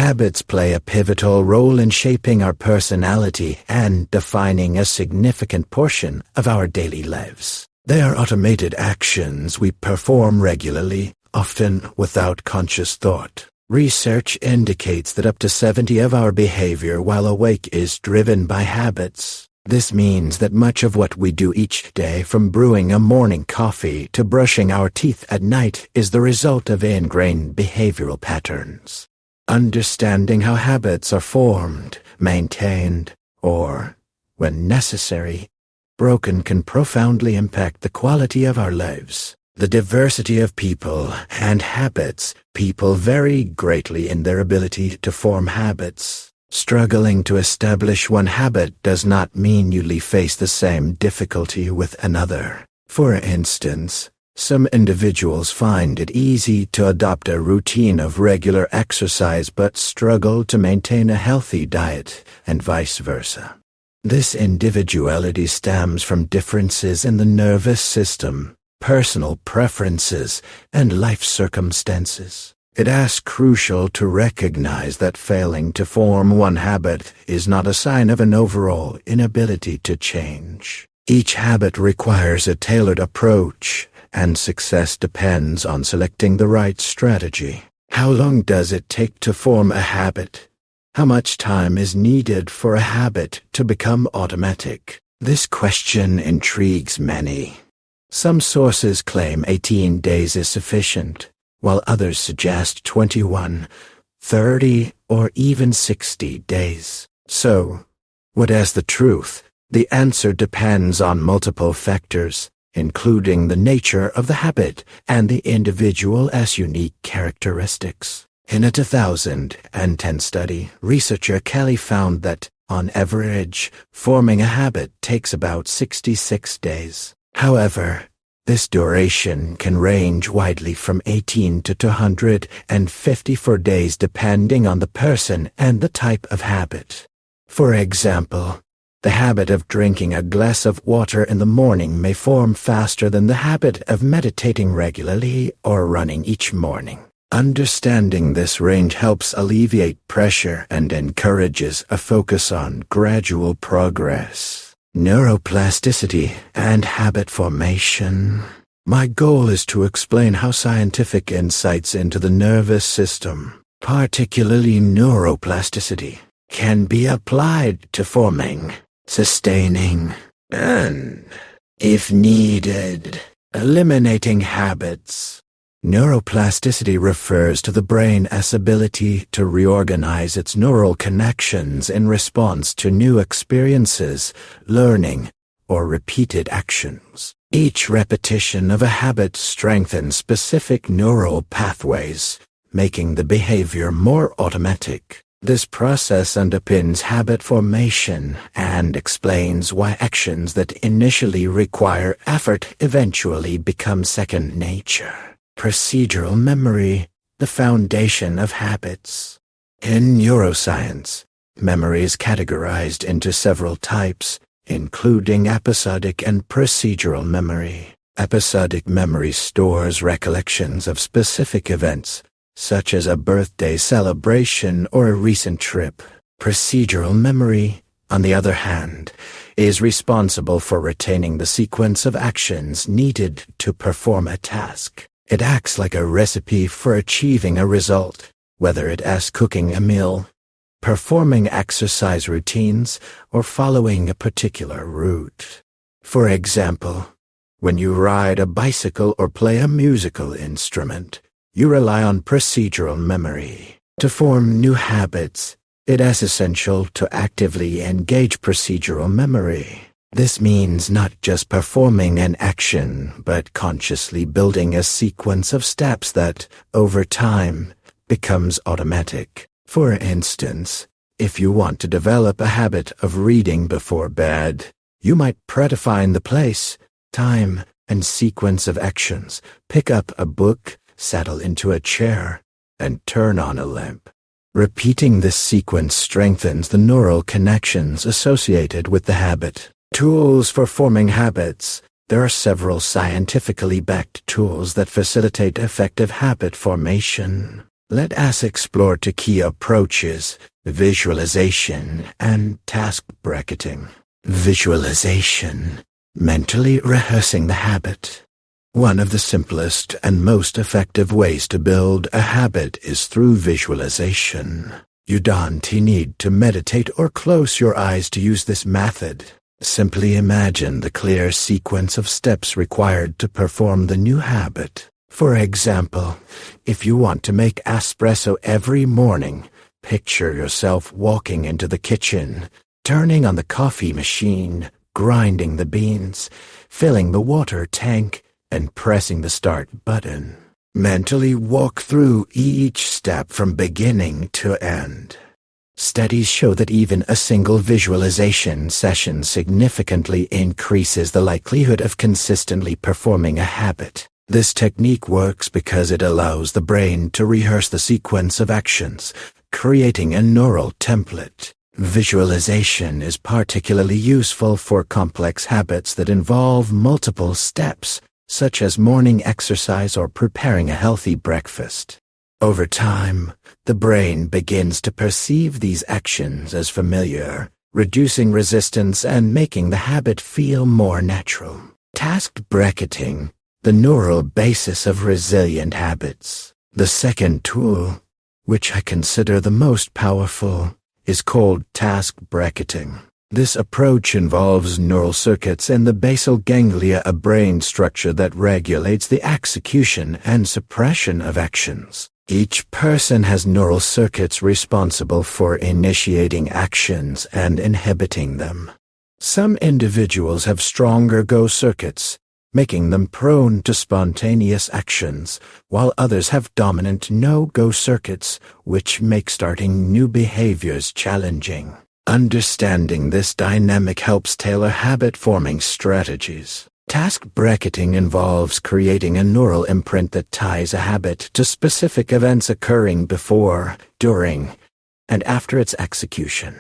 Habits play a pivotal role in shaping our personality and defining a significant portion of our daily lives. They are automated actions we perform regularly, often without conscious thought. Research indicates that up to 70% of our behavior while awake is driven by habits. This means that much of what we do each day, from brewing a morning coffee to brushing our teeth at night, is the result of ingrained behavioral patterns. Understanding how habits are formed, maintained, or, when necessary, broken can profoundly impact the quality of our lives. The diversity of people and habits. People vary greatly in their ability to form habits. Struggling to establish one habit does not mean you face the same difficulty with another. For instance, some individuals find it easy to adopt a routine of regular exercise but struggle to maintain a healthy diet, and vice versa. This individuality stems from differences in the nervous system, personal preferences, and life circumstances. It is crucial to recognize that failing to form one habit is not a sign of an overall inability to change. Each habit requires a tailored approach, and success depends on selecting the right strategy. How long does it take to form a habit? How much time is needed for a habit to become automatic? This question intrigues many. Some sources claim 18 days is sufficient, while others suggest 21, 30, or even 60 days. So, what is the truth? The answer depends on multiple factors, including the nature of the habit and the individual's unique characteristics. In a 2010 study, researcher Kelly found that, on average, forming a habit takes about 66 days. However, this duration can range widely from 18 to 254 days depending on the person and the type of habit. For example, the habit of drinking a glass of water in the morning may form faster than the habit of meditating regularly or running each morning. Understanding this range helps alleviate pressure and encourages a focus on gradual progress. Neuroplasticity and habit formation. My goal is to explain how scientific insights into the nervous system, particularly neuroplasticity, can be applied to forming, sustaining, and, if needed, eliminating habits. Neuroplasticity refers to the brain's ability to reorganize its neural connections in response to new experiences, learning, or repeated actions. Each repetition of a habit strengthens specific neural pathways, making the behavior more automatic. This process underpins habit formation and explains why actions that initially require effort eventually become second nature. Procedural memory, the foundation of habits. In neuroscience, memory is categorized into several types, including episodic and procedural memory. Episodic memory stores recollections of specific events, such as a birthday celebration or a recent trip. Procedural memory, on the other hand, is responsible for retaining the sequence of actions needed to perform a task. It acts like a recipe for achieving a result, whether it is cooking a meal, performing exercise routines, or following a particular route. For example, when you ride a bicycle or play a musical instrument, you rely on procedural memory. To form new habits, it is essential to actively engage procedural memory. This means not just performing an action, but consciously building a sequence of steps that, over time, becomes automatic. For instance, if you want to develop a habit of reading before bed, you might predefine the place, time, and sequence of actions. Pick up a book, settle into a chair, and turn on a lamp. Repeating this sequence strengthens the neural connections associated with the habit. Tools for forming habits. There are several scientifically backed tools that facilitate effective habit formation. Let us explore two key approaches: visualization and task bracketing. Visualization, mentally rehearsing the habit. One of the simplest and most effective ways to build a habit is through visualization. You don't need to meditate or close your eyes to use this method. Simply imagine the clear sequence of steps required to perform the new habit. For example, if you want to make espresso every morning, picture yourself walking into the kitchen, turning on the coffee machine, grinding the beans, filling the water tank, and pressing the start button. Mentally walk through each step from beginning to end. Studies show that even a single visualization session significantly increases the likelihood of consistently performing a habit. This technique works because it allows the brain to rehearse the sequence of actions, creating a neural template. Visualization is particularly useful for complex habits that involve multiple steps, such as morning exercise or preparing a healthy breakfast. Over time, the brain begins to perceive these actions as familiar, reducing resistance and making the habit feel more natural. Task bracketing, the neural basis of resilient habits. The second tool, which I consider the most powerful, is called task bracketing. This approach involves neural circuits in the basal ganglia, a brain structure that regulates the execution and suppression of actions. Each person has neural circuits responsible for initiating actions and inhibiting them. Some individuals have stronger go circuits, making them prone to spontaneous actions, while others have dominant no-go circuits, which make starting new behaviors challenging. Understanding this dynamic helps tailor habit-forming strategies. Task bracketing involves creating a neural imprint that ties a habit to specific events occurring before, during, and after its execution.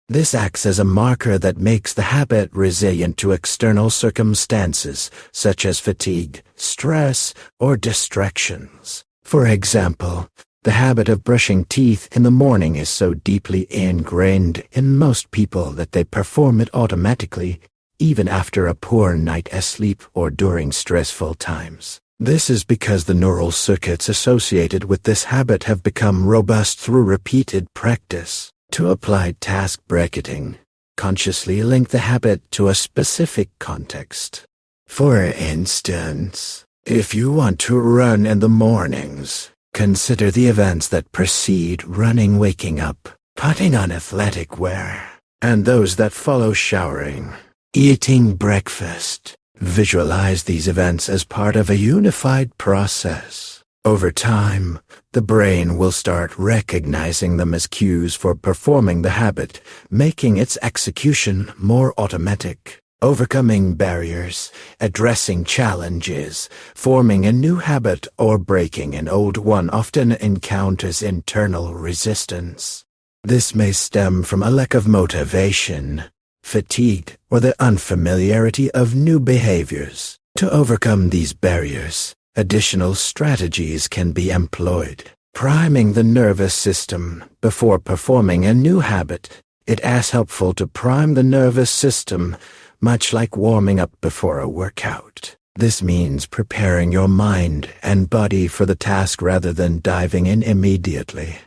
This acts as a marker that makes the habit resilient to external circumstances, such as fatigue, stress, or distractions. For example, the habit of brushing teeth in the morning is so deeply ingrained in most people that they perform it automatically, even after a poor night of sleep or during stressful times. This is because the neural circuits associated with this habit have become robust through repeated practice. To apply task bracketing, consciously link the habit to a specific context. For instance, if you want to run in the mornings, consider the events that precede running: waking up, putting on athletic wear, and those that follow: showering, eating breakfast. Visualize these events as part of a unified process. Over time, the brain will start recognizing them as cues for performing the habit, making its execution more automatic. Overcoming barriers, addressing challenges, forming a new habit, or breaking an old one often encounters internal resistance. This may stem from a lack of motivation, fatigue, or the unfamiliarity of new behaviors. To overcome these barriers, additional strategies can be employed. Priming the nervous system before performing a new habit. It is helpful to prime the nervous system, much like warming up before a workout. This means preparing your mind and body for the task rather than diving in immediately.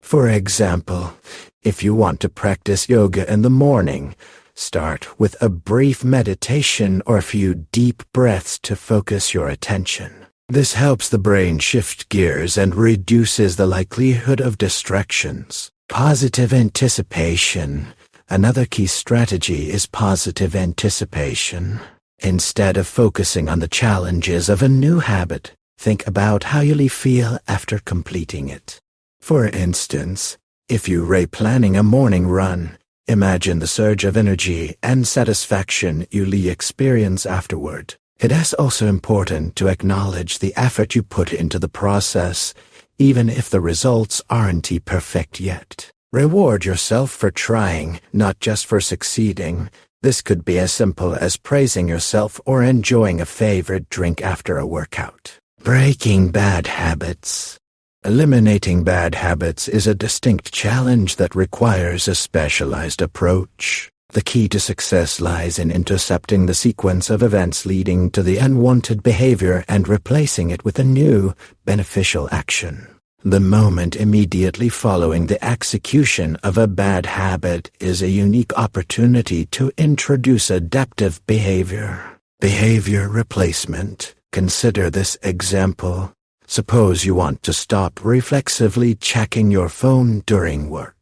For example, if you want to practice yoga in the morning, start with a brief meditation or a few deep breaths to focus your attention. This helps the brain shift gears and reduces the likelihood of distractions. Positive anticipation. Another key strategy is positive anticipation. Instead of focusing on the challenges of a new habit, think about how you'll feel after completing it. For instance, if you're planning a morning run, imagine the surge of energy and satisfaction you'll experience afterward. It is also important to acknowledge the effort you put into the process, even if the results aren't perfect yet. Reward yourself for trying, not just for succeeding. This could be as simple as praising yourself or enjoying a favorite drink after a workout. Breaking bad habits. Eliminating bad habits is a distinct challenge that requires a specialized approach. The key to success lies in intercepting the sequence of events leading to the unwanted behavior and replacing it with a new, beneficial action. The moment immediately following the execution of a bad habit is a unique opportunity to introduce adaptive behavior. Behavior replacement. Consider this example. Suppose you want to stop reflexively checking your phone during work.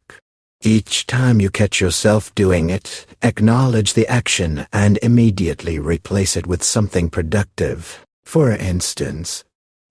Each time you catch yourself doing it, acknowledge the action and immediately replace it with something productive. For instance,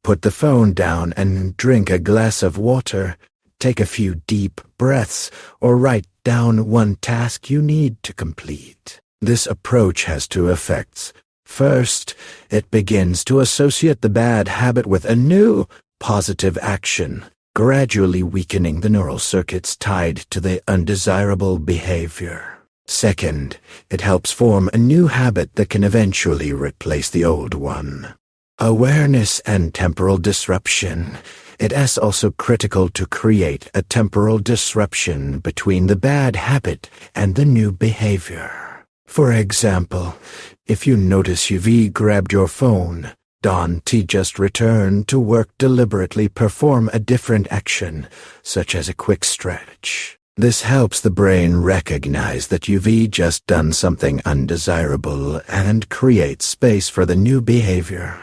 put the phone down and drink a glass of water, take a few deep breaths, or write down one task you need to complete. This approach has two effects. First, it begins to associate the bad habit with a new, positive action, gradually weakening the neural circuits tied to the undesirable behavior. Second, it helps form a new habit that can eventually replace the old one. Awareness and temporal disruption. It is also critical to create a temporal disruption between the bad habit and the new behavior. For example, if you notice you've grabbed your phone, don't just return to work, deliberately perform a different action, such as a quick stretch. This helps the brain recognize that you've just done something undesirable and create space for the new behavior.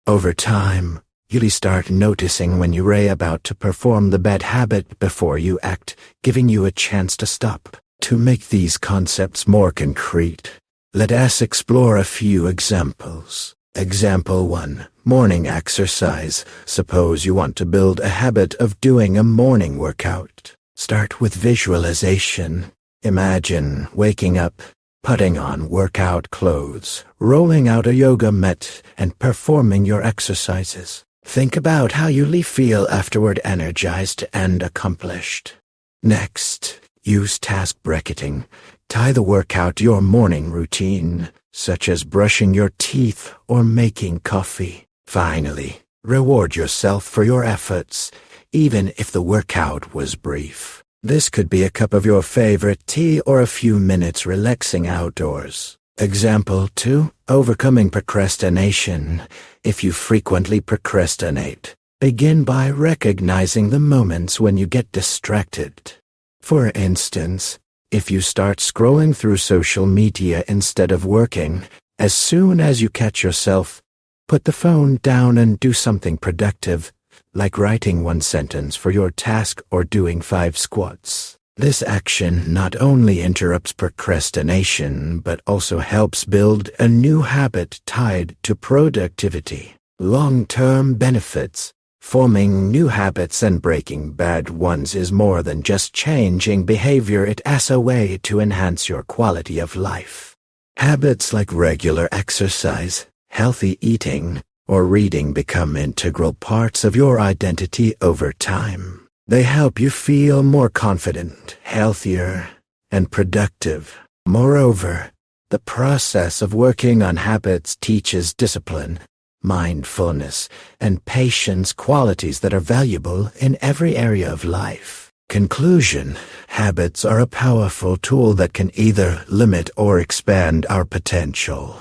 Over time, you'll start noticing when you're about to perform the bad habit before you act, giving you a chance to stop. To make these concepts more concrete, let us explore a few examples. Example 1. Morning exercise. Suppose you want to build a habit of doing a morning workout. Start with visualization. Imagine waking up, putting on workout clothes, rolling out a yoga mat, and performing your exercises. Think about how you'll feel afterward, energized and accomplished. Next, use task bracketing. Tie the workout to your morning routine, such as brushing your teeth or making coffee. Finally, reward yourself for your efforts, even if the workout was brief. This could be a cup of your favorite tea or a few minutes relaxing outdoors. Example 2. Overcoming procrastination. If you frequently procrastinate, begin by recognizing the moments when you get distracted. For instance, if you start scrolling through social media instead of working, as soon as you catch yourself, put the phone down and do something productive, like writing one sentence for your task or doing 5 squats. This action not only interrupts procrastination, but also helps build a new habit tied to productivity. Long-term benefits. Forming new habits and breaking bad ones is more than just changing behavior. It is a way to enhance your quality of life. Habits like regular exercise, healthy eating, or reading become integral parts of your identity over time. They help you feel more confident, healthier, and productive. Moreover, the process of working on habits teaches discipline, mindfulness, and patience, qualities that are valuable in every area of life. Conclusion: habits are a powerful tool that can either limit or expand our potential.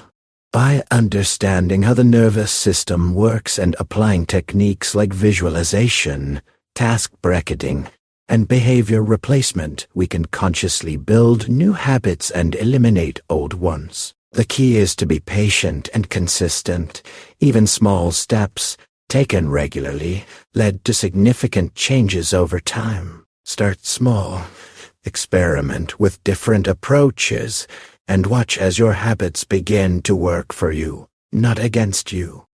By understanding how the nervous system works and applying techniques like visualization, task bracketing, and behavior replacement, we can consciously build new habits and eliminate old ones. The key is to be patient and consistent. Even small steps, taken regularly, led to significant changes over time. Start small, experiment with different approaches, and watch as your habits begin to work for you, not against you.